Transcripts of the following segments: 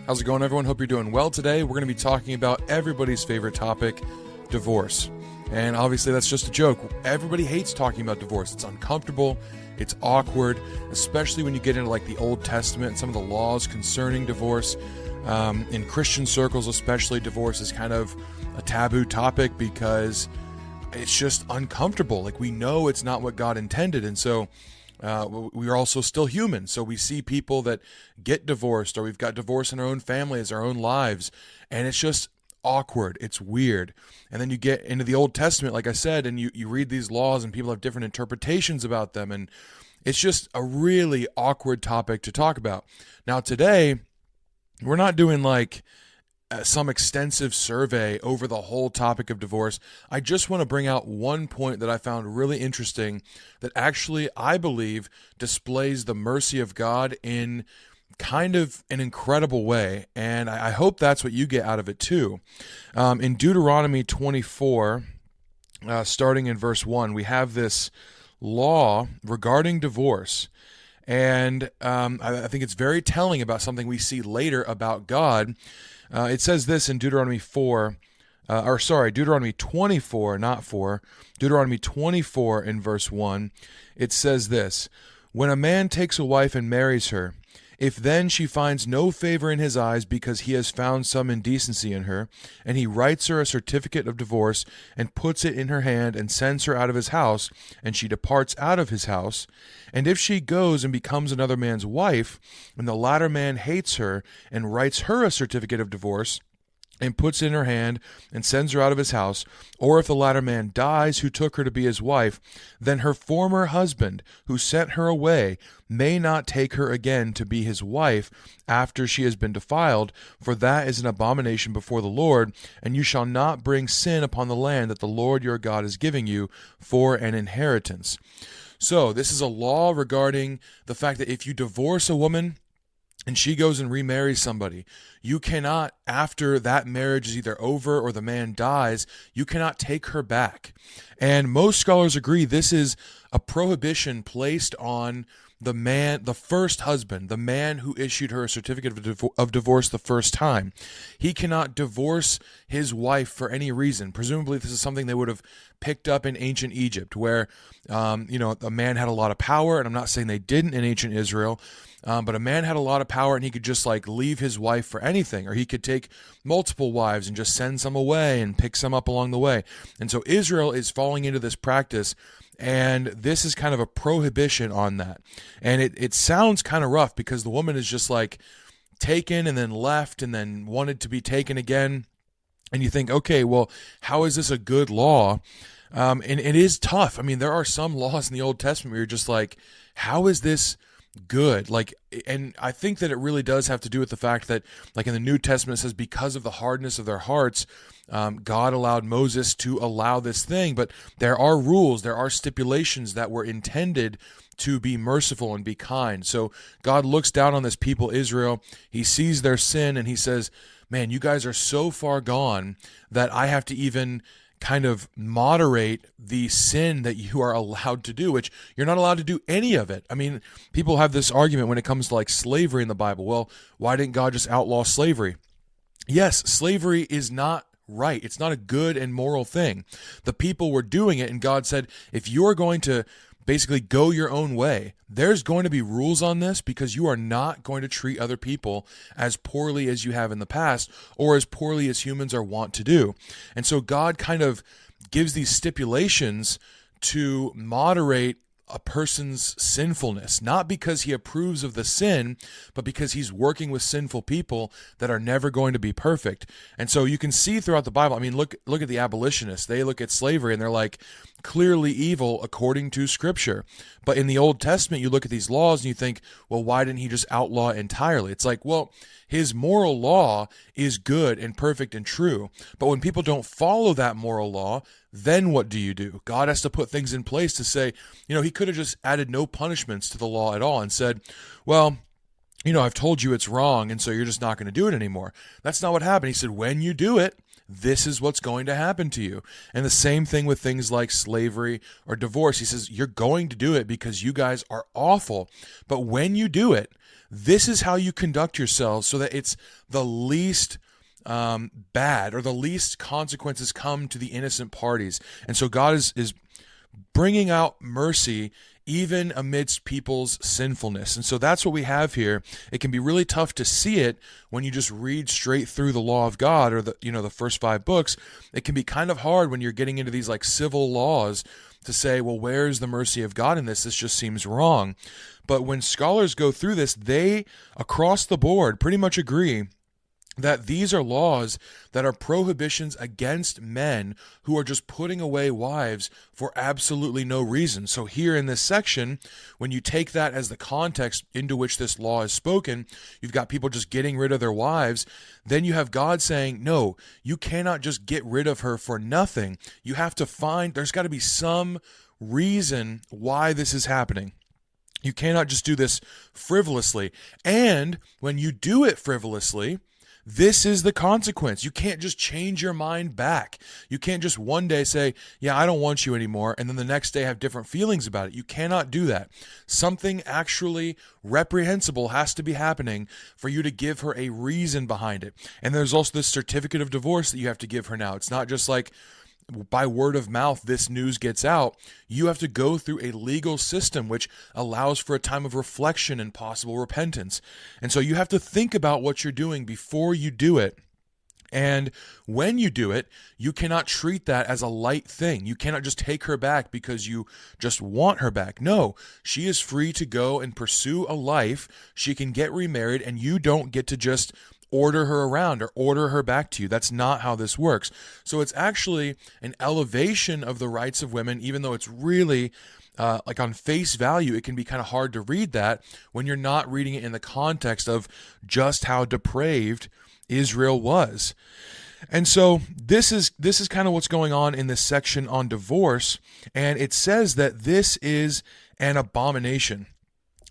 How's it going, everyone? Hope you're doing well today. We're going to be talking about everybody's favorite topic, divorce. And obviously that's just a joke. Everybody hates talking about divorce. It's uncomfortable, it's awkward, especially when you get into like the Old Testament and some of the laws concerning divorce. In Christian circles especially, divorce is kind of a taboo topic because it's just uncomfortable. Like, we know it's not what God intended, and so we are also still human. So we see people that get divorced, or we've got divorce in our own families, our own lives, and it's just awkward. It's weird. And then you get into the Old Testament, like I said, and you read these laws and people have different interpretations about them, and it's just a really awkward topic to talk about. Now today, we're not doing like some extensive survey over the whole topic of divorce. I just want to bring out one point that I found really interesting that actually, I believe, displays the mercy of God in kind of an incredible way, and I hope that's what you get out of it too. In Deuteronomy 24, starting in verse 1, we have this law regarding divorce, and I think it's very telling about something we see later about God. It says this in Deuteronomy 24, not 4, Deuteronomy 24 in verse 1. It says this: "When a man takes a wife and marries her, if then she finds no favor in his eyes because he has found some indecency in her, and he writes her a certificate of divorce and puts it in her hand and sends her out of his house, and she departs out of his house, and if she goes and becomes another man's wife, and the latter man hates her and writes her a certificate of divorce and puts it in her hand and sends her out of his house, or if the latter man dies who took her to be his wife, then her former husband who sent her away may not take her again to be his wife after she has been defiled, for that is an abomination before the Lord, and you shall not bring sin upon the land that the Lord your God is giving you for an inheritance." So this is a law regarding the fact that if you divorce a woman and she goes and remarries somebody, you cannot, after that marriage is either over or the man dies, you cannot take her back. And most scholars agree this is a prohibition placed on the man, the first husband, the man who issued her a certificate of divorce the first time. He cannot divorce his wife for any reason. Presumably this is something they would have picked up in ancient Egypt, where a man had a lot of power, and I'm not saying they didn't in ancient Israel, but a man had a lot of power and he could just like leave his wife for anything, or he could take multiple wives and just send some away and pick some up along the way. And so Israel is falling into this practice, and this is kind of a prohibition on that. And it sounds kind of rough because the woman is just like taken and then left and then wanted to be taken again. And you think, okay, well, how is this a good law? And it is tough. I mean, there are some laws in the Old Testament where you're just like, how is this good? Like, and I think that it really does have to do with the fact that, like in the New Testament, it says because of the hardness of their hearts, God allowed Moses to allow this thing. But there are rules, there are stipulations that were intended to be merciful and be kind. So God looks down on this people, Israel. He sees their sin and he says, man, you guys are so far gone that I have to even kind of moderate the sin that you are allowed to do, which you're not allowed to do any of it. I mean, people have this argument when it comes to like slavery in the Bible. Well, why didn't God just outlaw slavery? Yes, slavery is not right. It's not a good and moral thing. The people were doing it, and God said, if you're going to basically go your own way, there's going to be rules on this, because you are not going to treat other people as poorly as you have in the past, or as poorly as humans are wont to do. And so God kind of gives these stipulations to moderate a person's sinfulness, not because he approves of the sin, but because he's working with sinful people that are never going to be perfect. And so you can see throughout the Bible, I mean, look at the abolitionists. They look at slavery and they're like, clearly evil according to Scripture. But in the Old Testament, you look at these laws and you think, well, why didn't he just outlaw it entirely? It's like, well, his moral law is good and perfect and true. But when people don't follow that moral law, then what do? God has to put things in place to say, he could have just added no punishments to the law at all and said, well, I've told you it's wrong, and so you're just not going to do it anymore. That's not what happened. He said, when you do it, this is what's going to happen to you. And the same thing with things like slavery or divorce. He says, you're going to do it because you guys are awful. But when you do it, this is how you conduct yourselves so that it's the least bad, or the least consequences come to the innocent parties. And so God is bringing out mercy even amidst people's sinfulness. And so that's what we have here. It can be really tough to see it when you just read straight through the law of God, or the first 5 books. It can be kind of hard when you're getting into these like civil laws to say, well, where's the mercy of God in this? This just seems wrong. But when scholars go through this, they across the board pretty much agree that these are laws that are prohibitions against men who are just putting away wives for absolutely no reason. So here in this section, when you take that as the context into which this law is spoken, you've got people just getting rid of their wives. Then you have God saying, no, you cannot just get rid of her for nothing. You have to there's got to be some reason why this is happening. You cannot just do this frivolously. And when you do it frivolously, this is the consequence. You can't just change your mind back. You can't just one day say, yeah, I don't want you anymore, and then the next day have different feelings about it. You cannot do that. Something actually reprehensible has to be happening for you to give her a reason behind it. And there's also this certificate of divorce that you have to give her now. It's not just like by word of mouth this news gets out. You have to go through a legal system which allows for a time of reflection and possible repentance. And so you have to think about what you're doing before you do it. And when you do it, you cannot treat that as a light thing. You cannot just take her back because you just want her back. No, she is free to go and pursue a life. She can get remarried, and you don't get to just order her around or order her back to you. That's not how this works. So it's actually an elevation of the rights of women, even though it's really like on face value, it can be kind of hard to read that when you're not reading it in the context of just how depraved Israel was. And so this is kind of what's going on in this section on divorce. And it says that this is an abomination.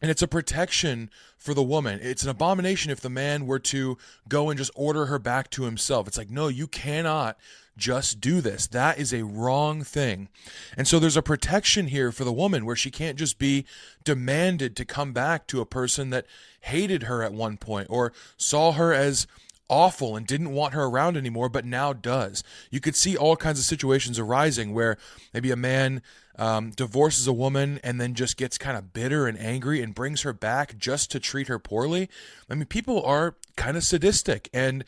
And it's a protection for the woman. It's an abomination if the man were to go and just order her back to himself. It's like, no, you cannot just do this. That is a wrong thing. And so there's a protection here for the woman where she can't just be demanded to come back to a person that hated her at one point or saw her as awful and didn't want her around anymore, but now does. You could see all kinds of situations arising where maybe a man divorces a woman and then just gets kind of bitter and angry and brings her back just to treat her poorly. I mean, people are kind of sadistic, and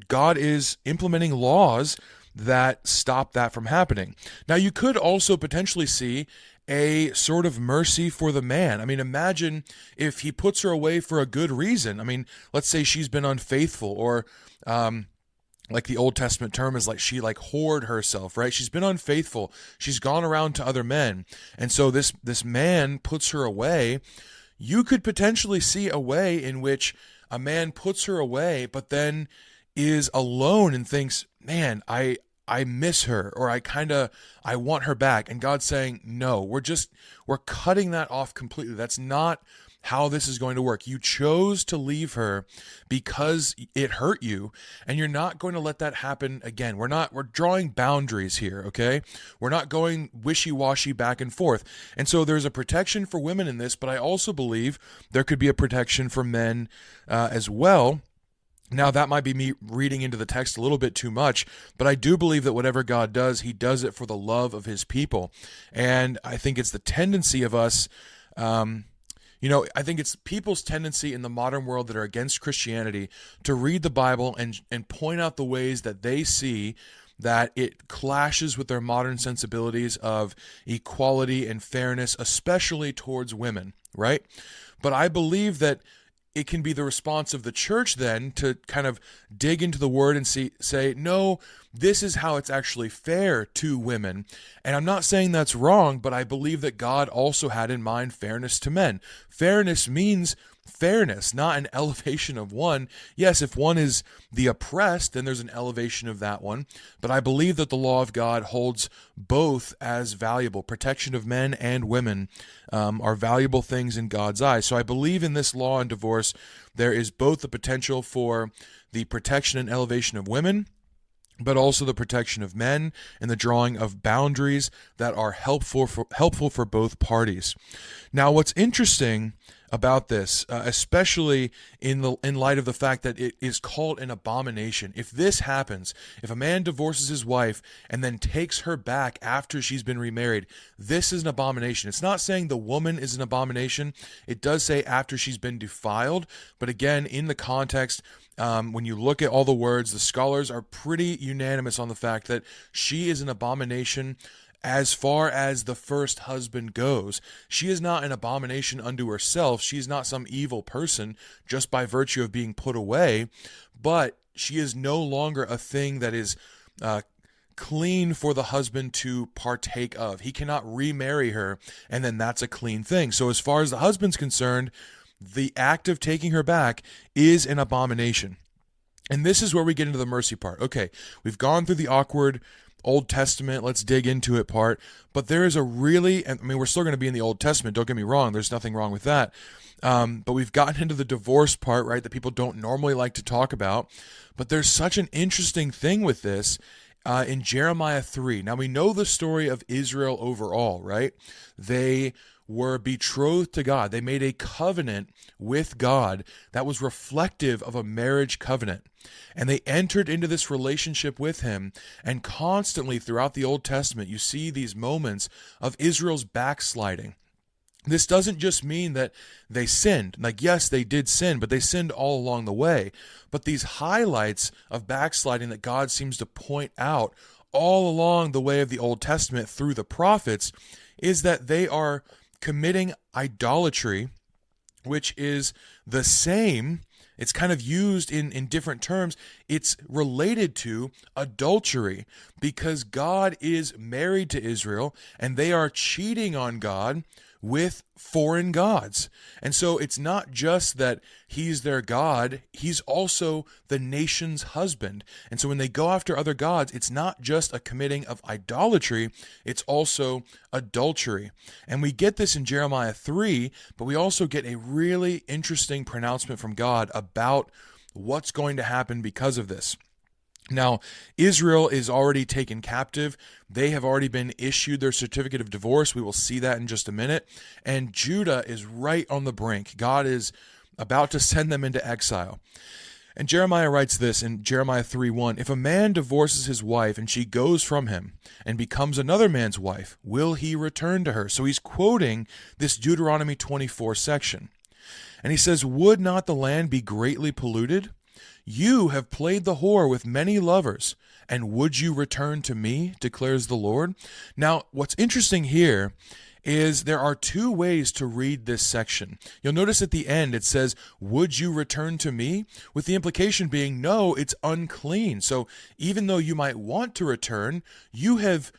God is implementing laws that stop that from happening. Now, you could also potentially see a sort of mercy for the man. I mean, imagine if he puts her away for a good reason. I mean, let's say she's been unfaithful, or like the Old Testament term is like she like whored herself, right? She's been unfaithful. She's gone around to other men. And so this man puts her away. You could potentially see a way in which a man puts her away, but then is alone and thinks, man, I miss her, or I want her back. And God's saying, no, we're cutting that off completely. That's not how this is going to work. You chose to leave her because it hurt you, and you're not going to let that happen again. We're drawing boundaries here, okay? We're not going wishy-washy back and forth. And so there's a protection for women in this, but I also believe there could be a protection for men as well. Now, that might be me reading into the text a little bit too much, but I do believe that whatever God does, he does it for the love of his people. And I think it's the tendency of us, I think it's people's tendency in the modern world that are against Christianity to read the Bible and point out the ways that they see that it clashes with their modern sensibilities of equality and fairness, especially towards women, right? But I believe that it can be the response of the church then to kind of dig into the word and say, no, this is how it's actually fair to women. And I'm not saying that's wrong, but I believe that God also had in mind fairness to men. Fairness means fairness, not an elevation of one. Yes, if one is the oppressed, then there's an elevation of that one. But I believe that the law of God holds both as valuable. Protection of men and women are valuable things in God's eyes. So I believe in this law on divorce, there is both the potential for the protection and elevation of women, but also the protection of men and the drawing of boundaries that are helpful for both parties. Now, what's interesting about this, especially in light of the fact that it is called an abomination. If this happens, if a man divorces his wife and then takes her back after she's been remarried, this is an abomination. It's not saying the woman is an abomination. It does say after she's been defiled, but again, in the context, when you look at all the words, the scholars are pretty unanimous on the fact that she is an abomination as far as the first husband goes. She is not an abomination unto herself. She is not some evil person just by virtue of being put away, but she is no longer a thing that is clean for the husband to partake of. He cannot remarry her, and then that's a clean thing. So as far as the husband's concerned, the act of taking her back is an abomination. And this is where we get into the mercy part. Okay, we've gone through the awkward Old Testament, let's dig into it part, but there is a really, I mean, we're still going to be in the Old Testament, don't get me wrong, there's nothing wrong with that, but we've gotten into the divorce part, right, that people don't normally like to talk about, but there's such an interesting thing with this in Jeremiah 3. Now, we know the story of Israel overall, right? They were betrothed to God. They made a covenant with God that was reflective of a marriage covenant. And they entered into this relationship with him. And constantly throughout the Old Testament, you see these moments of Israel's backsliding. This doesn't just mean that they sinned. Like, yes, they did sin, but they sinned all along the way. But these highlights of backsliding that God seems to point out all along the way of the Old Testament through the prophets is that they are committing idolatry, which is the same. It's kind of used in different terms. It's related to adultery because God is married to Israel and they are cheating on God with foreign gods. And so it's not just that he's their God, he's also the nation's husband. And so when they go after other gods, it's not just a committing of idolatry, it's also adultery. And we get this in Jeremiah 3, but we also get a really interesting pronouncement from God about what's going to happen because of this. Now, Israel is already taken captive. They have already been issued their certificate of divorce. We will see that in just a minute. And Judah is right on the brink. God is about to send them into exile. And Jeremiah writes this in Jeremiah 3:1, "If a man divorces his wife and she goes from him and becomes another man's wife, will he return to her?" So he's quoting this Deuteronomy 24 section. And he says, "Would not the land be greatly polluted? You have played the whore with many lovers, and would you return to me, declares the Lord." Now, what's interesting here is there are two ways to read this section. You'll notice at the end it says, "Would you return to me?" with the implication being, no, it's unclean. So even though you might want to return, you have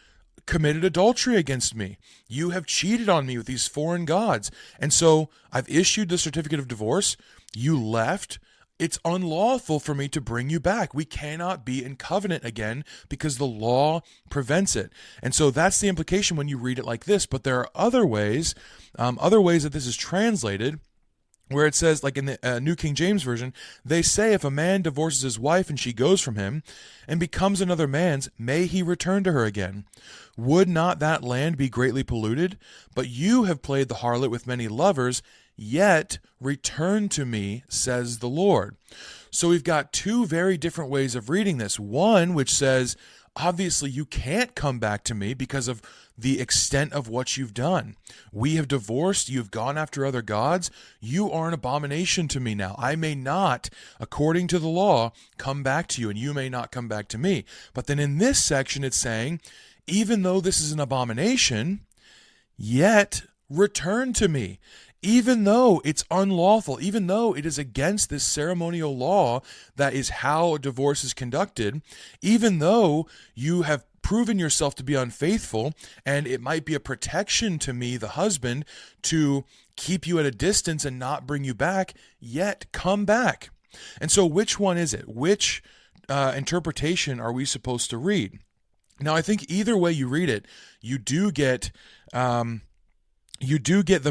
committed adultery against me. You have cheated on me with these foreign gods. And so I've issued the certificate of divorce. You left. It's unlawful for me to bring you back. We cannot be in covenant again because the law prevents it. And so that's the implication when you read it like this. But there are other ways that this is translated, where it says, like in the New King James Version, they say if a man divorces his wife and she goes from him and becomes another man's, may he return to her again. Would not that land be greatly polluted? But you have played the harlot with many lovers, yet return to me, says the Lord. So we've got two very different ways of reading this. One which says, obviously you can't come back to me because of the extent of what you've done. We have divorced, you've gone after other gods, you are an abomination to me now. I may not, according to the law, come back to you, and you may not come back to me. But then in this section it's saying, even though this is an abomination, yet return to me. Even though it's unlawful, even though it is against this ceremonial law that is how divorce is conducted, even though you have proven yourself to be unfaithful, and it might be a protection to me, the husband, to keep you at a distance and not bring you back, yet come back. And so which one is it? Which interpretation are we supposed to read? Now, I think either way you read it, you do get the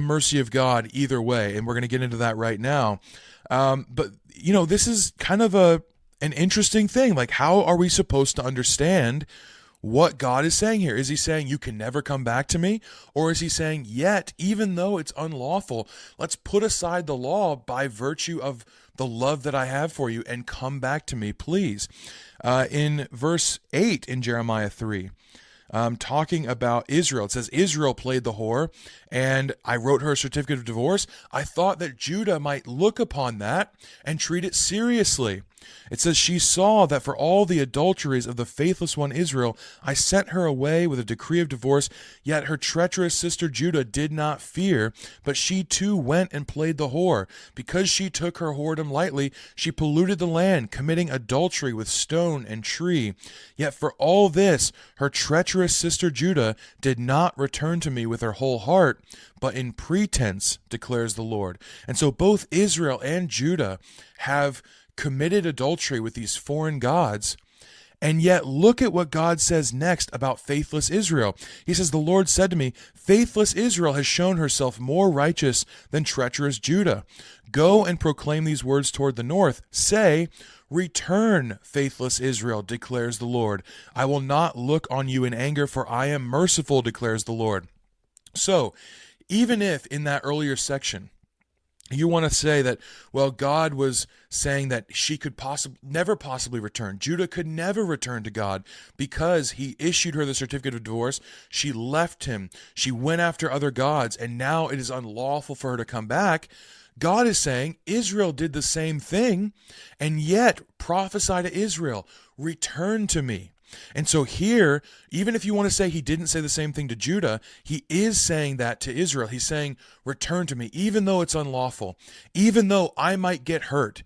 mercy of God either way, and we're going to get into that right now. But, this is kind of a an interesting thing. Like, how are we supposed to understand what God is saying here? Is he saying you can never come back to me? Or is he saying, yet, even though it's unlawful, let's put aside the law by virtue of the love that I have for you and come back to me, please? In verse 8 in Jeremiah 3, talking about Israel. It says, Israel played the whore, and I wrote her a certificate of divorce. I thought that Judah might look upon that and treat it seriously. It says, she saw that for all the adulteries of the faithless one Israel, I sent her away with a decree of divorce, yet her treacherous sister Judah did not fear, but she too went and played the whore. Because she took her whoredom lightly, she polluted the land, committing adultery with stone and tree. Yet for all this, her treacherous sister Judah did not return to me with her whole heart, but in pretense, declares the Lord. And so both Israel and Judah have committed adultery with these foreign gods. And yet look at what God says next about faithless Israel. He says, the Lord said to me, faithless Israel has shown herself more righteous than treacherous Judah. Go and proclaim these words toward the north. Say, return, faithless Israel, declares the Lord. I will not look on you in anger, for I am merciful, declares the Lord. So, even if in that earlier section, you want to say that, well, God was saying that she could never possibly return. Judah could never return to God because he issued her the certificate of divorce. She left him. She went after other gods, and now it is unlawful for her to come back. God is saying Israel did the same thing, and yet prophesy to Israel, return to me. And so here, even if you want to say he didn't say the same thing to Judah, he is saying that to Israel. He's saying, return to me, even though it's unlawful, even though I might get hurt.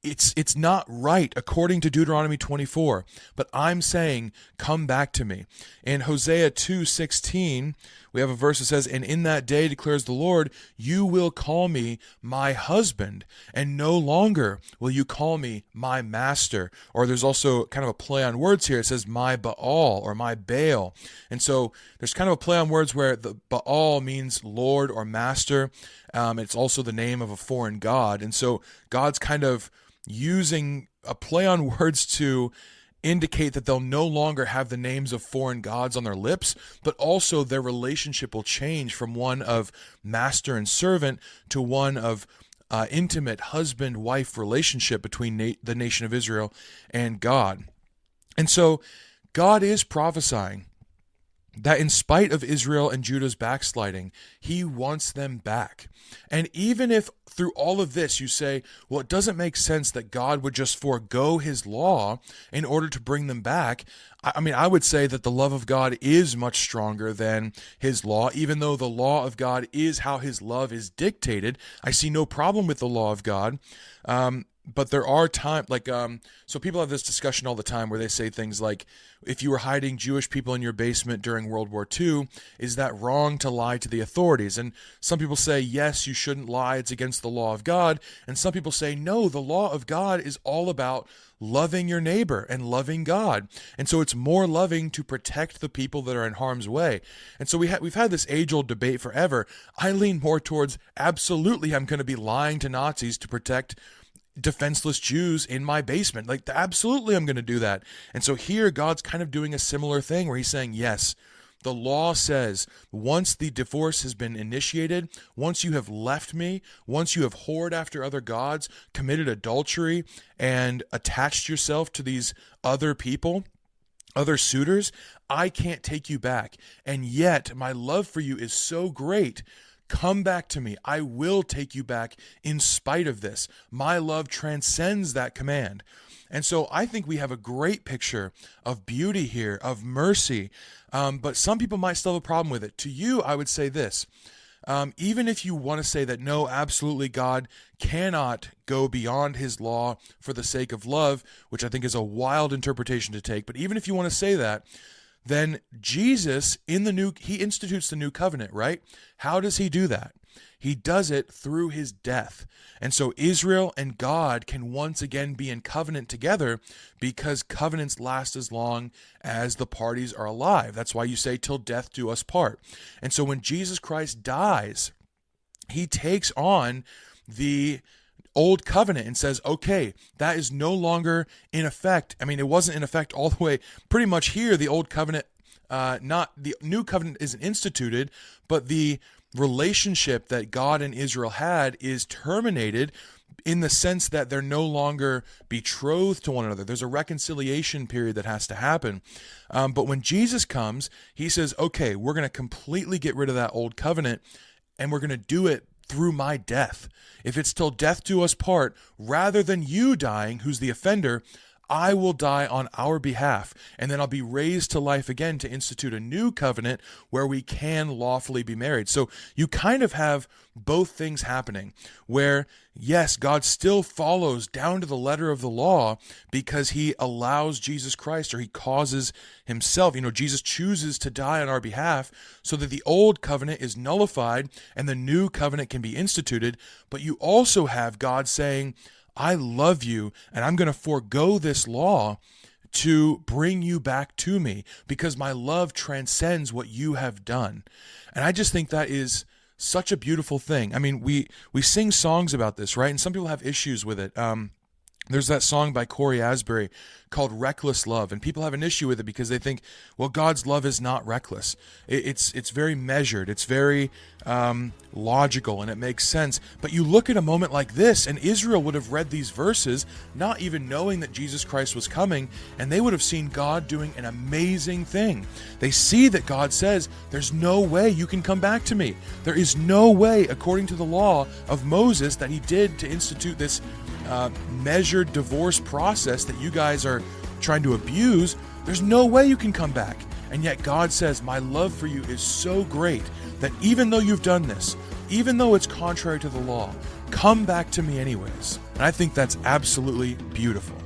It's not right according to Deuteronomy 24, but I'm saying, come back to me. In Hosea 2:16, we have a verse that says, and in that day, declares the Lord, you will call me my husband, and no longer will you call me my master. Or there's also kind of a play on words here. It says my Baal or my Baal. And so there's kind of a play on words where the Baal means Lord or master. It's also the name of a foreign god. And so God's kind of using a play on words to indicate that they'll no longer have the names of foreign gods on their lips, but also their relationship will change from one of master and servant to one of intimate husband-wife relationship between the nation of Israel and God. And so God is prophesying that in spite of Israel and Judah's backsliding, he wants them back. And even if through all of this you say, well, it doesn't make sense that God would just forego his law in order to bring them back, I mean, I would say that the love of God is much stronger than his law. Even though the law of God is how his love is dictated, I see no problem with the law of God. But there are times, so people have this discussion all the time where they say things like, if you were hiding Jewish people in your basement during World War II, is that wrong to lie to the authorities? And some people say, yes, you shouldn't lie, it's against the law of God. And some people say, no, the law of God is all about loving your neighbor and loving God. And so it's more loving to protect the people that are in harm's way. And so we've had this age-old debate forever. I lean more towards, absolutely, I'm going to be lying to Nazis to protect defenseless Jews in my basement. Like, absolutely, I'm going to do that. And so here, God's kind of doing a similar thing where he's saying, yes, the law says once the divorce has been initiated, once you have left me, once you have whored after other gods, committed adultery, and attached yourself to these other people, other suitors, I can't take you back. And yet, my love for you is so great. Come back to me. I will take you back in spite of this. My love transcends that command. And so I think we have a great picture of beauty here, of mercy. But some people might still have a problem with it. To you, I would say this. Even if you want to say that, no, absolutely, God cannot go beyond his law for the sake of love, which I think is a wild interpretation to take. But even if you want to say that, then Jesus he institutes the new covenant, right? How does he do that? He does it through his death. And so Israel and God can once again be in covenant together because covenants last as long as the parties are alive. That's why you say, till death do us part. And so when Jesus Christ dies, he takes on the old covenant and says, okay, that is no longer in effect. I mean, it wasn't in effect all the way. Pretty much here, the old covenant, not the new covenant isn't instituted, but the relationship that God and Israel had is terminated in the sense that they're no longer betrothed to one another. There's a reconciliation period that has to happen. But when Jesus comes, he says, okay, we're going to completely get rid of that old covenant, and we're going to do it through my death. If it's till death do us part, rather than you dying, who's the offender, I will die on our behalf, and then I'll be raised to life again to institute a new covenant where we can lawfully be married. So you kind of have both things happening, where yes, God still follows down to the letter of the law because he allows Jesus Christ, or he causes himself, Jesus chooses to die on our behalf so that the old covenant is nullified and the new covenant can be instituted. But you also have God saying, I love you, and I'm going to forego this law to bring you back to me because my love transcends what you have done. And I just think that is such a beautiful thing. I mean, we sing songs about this, right? And some people have issues with it. There's that song by Corey Asbury called Reckless Love, and people have an issue with it because they think, well, God's love is not reckless. It's very measured. It's very logical, and it makes sense. But you look at a moment like this, and Israel would have read these verses not even knowing that Jesus Christ was coming, and they would have seen God doing an amazing thing. They see that God says, there's no way you can come back to me. There is no way, according to the law of Moses that he did to institute this measured divorce process that you guys are trying to abuse. There's no way you can come back. And yet God says, my love for you is so great that even though you've done this, even though it's contrary to the law, come back to me anyways. And I think that's absolutely beautiful.